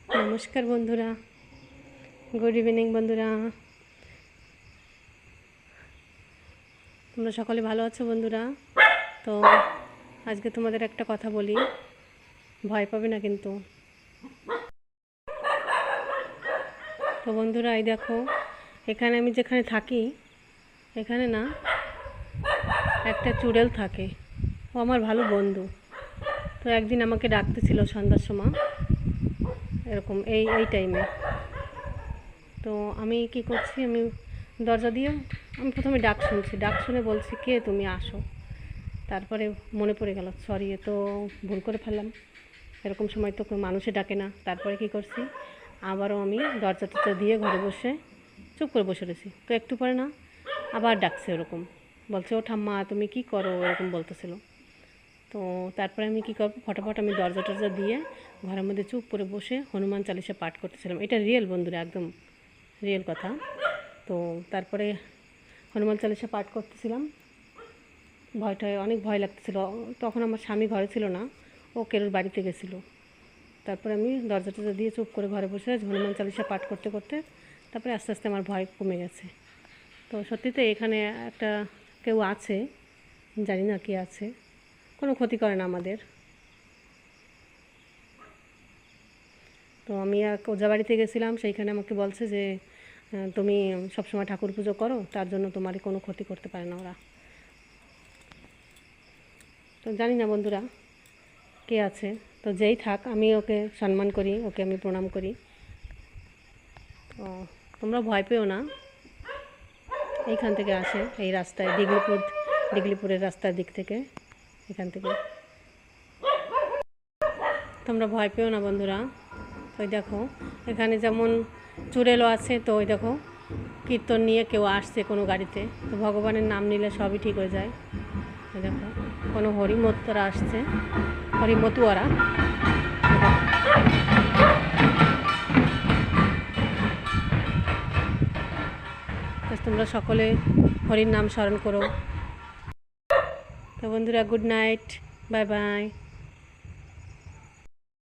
নমস্কার বন্ধুরা, good evening বন্ধুরা। তোমরা সকলে ভালো আছো বন্ধুরা? তো আজকে তোমাদের একটা কথা বলি, ভয় পাবে না কিন্তু। তো বন্ধুরা, এই দেখো, এখানে আমি যেখানে থাকি এখানে না একটা চুড়েল থাকে। ও আমার ভালো বন্ধু। তো একদিন আমাকে ডাকতেছিল সন্ধ্যার সময়, এরকম এই টাইমে। তো আমি কি করছি, আমি দরজা দিয়ে আমি প্রথমে ডাক শুনছি, ডাক শুনে বলছি, কে তুমি, আসো। তারপরে মনে পড়ে গেল, সরি, এ তো ভুল করে ফেললাম, এরকম সময় তো মানুষে ডাকে না। তারপরে কি করছি, আবারও আমি দরজা টরজা দিয়ে ঘরে বসে চুপ করে বসে রয়েছি। তো একটু পরে না আবার ডাকছে, ওরকম বলছে, ও ঠাম্মা তুমি কি করো, এরকম বলতেছিল। তো তারপরে আমি কী করবো, ফটাফট আমি দরজা টরজা দিয়ে ঘরের মধ্যে চুপ করে বসে হনুমান চালিসা পাঠ করতেছিলাম। এটা রিয়েল বন্ধুরা, একদম রিয়েল কথা। তো তারপরে হনুমান চালিসা পাঠ করতেছিলাম, ভয়টায় অনেক ভয় লাগতেছিল। তখন আমার স্বামী ঘরে ছিল না, ও কেরুর বাড়িতে গেছিলো। তারপরে আমি দরজা টরজা দিয়ে চুপ করে ঘরে বসে হনুমান চালিসা পাঠ করতে করতে তারপরে আস্তে আস্তে আমার ভয় কমে গেছে। তো সত্যিতে এখানে একটা কেউ আছে, জানি না কে আছে, কোনো ক্ষতি করে না আমাদের। তো আমি এক ওজা বাড়িতে গেছিলাম, সেইখানে আমাকে বলছে যে তুমি সবসময় ঠাকুর পুজো করো, তার জন্য তোমারই কোনো ক্ষতি করতে পারে না ওরা। তো জানি না বন্ধুরা কে আছে, তো যেই থাক, আমি ওকে সম্মান করি, ওকে আমি প্রণাম করি। তো তোমরা ভয় পেও না, এইখান থেকে আসে, এই রাস্তায় ডিগলিপুরের রাস্তার দিক থেকে, এখান থেকে। তোমরা ভয় পেও না বন্ধুরা। ওই দেখো, এখানে যেমন চুড়েলও আছে, তো ওই দেখো কীর্তন নিয়ে কেউ আসছে কোনো গাড়িতে, তো ভগবানের নাম নিলে সবই ঠিক হয়ে যায়। ওই দেখো কোনো হরিমতুয়ারা আসছে, হরিমতুয়ারা। তোমরা সকলে হরির নাম স্মরণ করো। তো বন্ধুরা, গুড নাইট, বাই বাই।